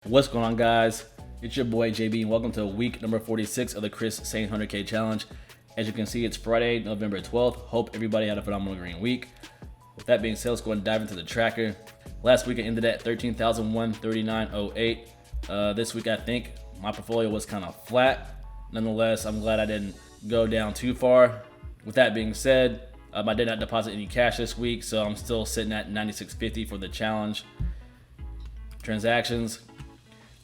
What's going on, guys? It's your boy JB and welcome to week number 46 of the Chris Sain 100K challenge. As you can see, it's Friday, November 12th. Hope everybody had a phenomenal green week. With that being said, let's go and dive into the tracker. Last week I ended at 13,139.08. This week I think my portfolio was kind of flat. Nonetheless, I'm glad I didn't go down too far. With that being said, I did not deposit any cash this week, so I'm still sitting at 96.50 for the challenge. Transactions.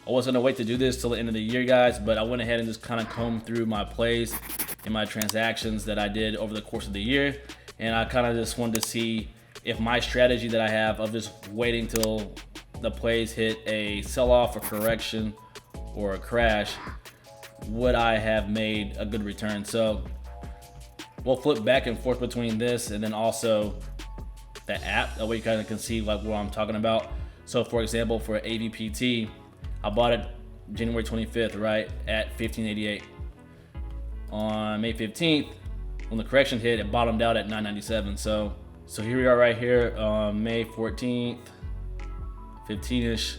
I wasn't gonna wait to do this till the end of the year, guys, but I went ahead and just kind of combed through my plays and my transactions that I did over the course of the year. And I kind of just wanted to see if my strategy that I have of just waiting till the plays hit a sell-off, a correction, or a crash, would I have made a good return? So we'll flip back and forth between this and then also the app. That way you kind of can see like what I'm talking about. So for example, for AVPT, I bought it January 25th, right, at 1588. On May 15th, when the correction hit, it bottomed out at 997. So here we are right here on May 14th, 15ish,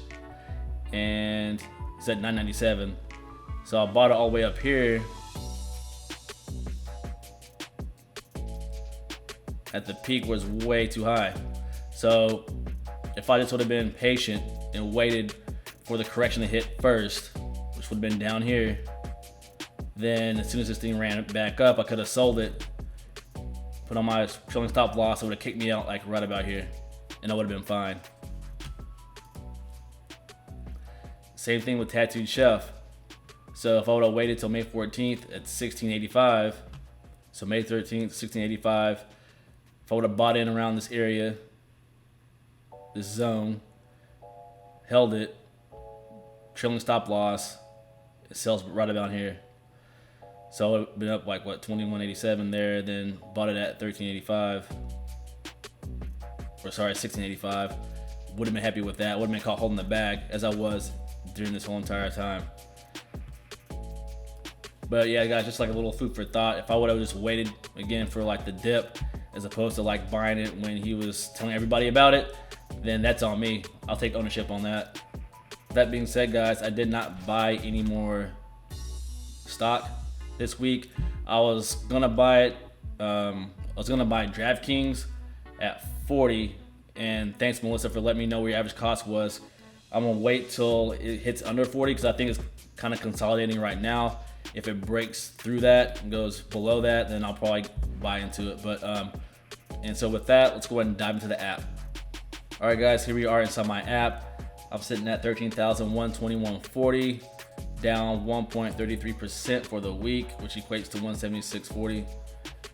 and it's at 997. So I bought it all the way up here at the peak was way too high. So if I just would have been patient and waited for the correction to hit first, which would have been down here, then as soon as this thing ran back up, I could have sold it, put on my trailing stop loss. It would have kicked me out like right about here, and I would have been fine. Same thing with Tattooed Chef. So if I would have waited till May 14th at 1685, so May 13th, 1685, if I would have bought in around this area, this zone, held it, trailing stop loss, it sells right about here. So it would have been up like what, 2187 there, then bought it at 1385, or sorry, 1685. Would have been happy with that. Would have been caught holding the bag as I was during this whole entire time. But yeah, guys, just like a little food for thought. If I would have just waited again for like the dip, as opposed to like buying it when he was telling everybody about it, then that's on me. I'll take ownership on that. That being said, guys, I did not buy any more stock this week. I was gonna buy it. I was gonna buy DraftKings at 40, and thanks Melissa for letting me know where your average cost was. I'm gonna wait till it hits under 40 because I think it's kind of consolidating right now. If it breaks through that and goes below that, then I'll probably buy into it. But and so with that, let's go ahead and dive into the app. All right, guys, here we are inside my app. I'm sitting at 13,121.40, down 1.33% for the week, which equates to 176.40.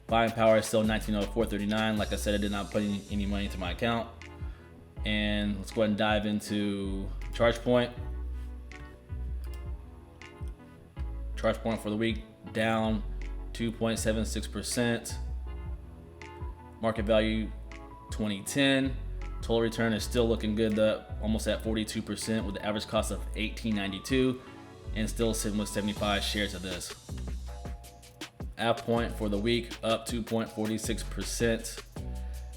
Buying power is still 1904.39. Like I said, I did not put any money into my account. And let's go ahead and dive into charge point. Charge point for the week, down 2.76%. Market value 2010. Total return is still looking good, almost at 42% with the average cost of $18.92 and still sitting with 75 shares of this. App point for the week up 2.46%.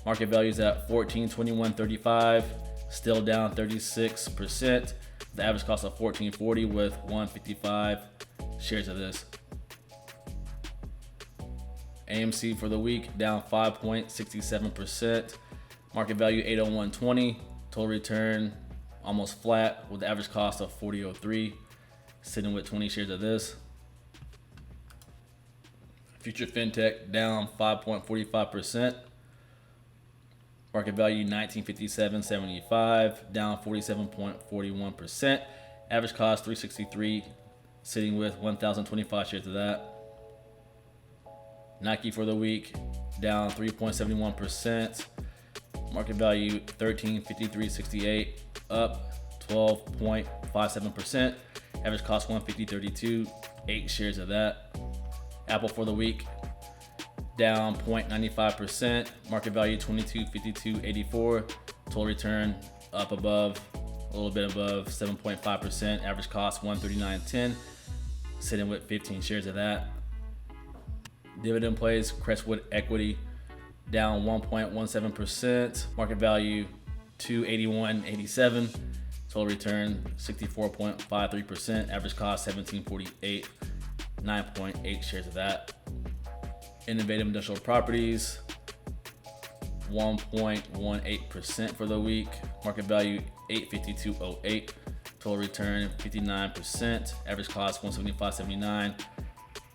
Market value is at $14.21.35, still down 36%. The average cost of $14.40 with 155 shares of this. AMC for the week down 5.67%. Market value 801.20. Total return almost flat with the average cost of 40.03, sitting with 20 shares of this. Future FinTech down 5.45%. Market value 1957.75, down 47.41%. Average cost 363, sitting with 1,025 shares of that. Nike for the week down 3.71%. Market value 1353.68, up 12.57%. Average cost 150.32, 8 shares of that. Apple for the week down 0.95%. Market value 2252.84. Total return up above, a little bit above 7.5%. Average cost 139.10, sitting with 15 shares of that. Dividend plays, Crestwood Equity down 1.17%. Market value 281.87. Total return 64.53%. Average cost 1748. 9.8 shares of that. Innovative industrial properties 1.18% for the week. Market value 852.08. Total return 59%. Average cost 175.79,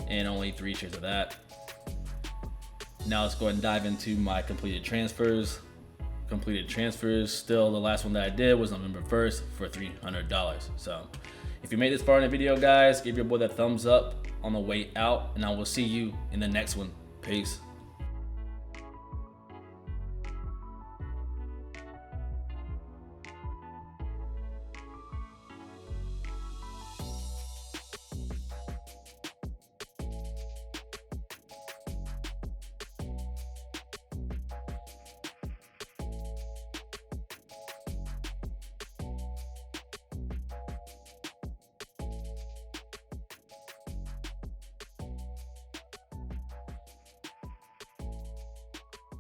and only 3 shares of that. Now let's go ahead and dive into my completed transfers. Still, the last one that I did was November 1st for $300. So if you made this far in the video, guys, give your boy that thumbs up on the way out, and I will see you in the next one. Peace.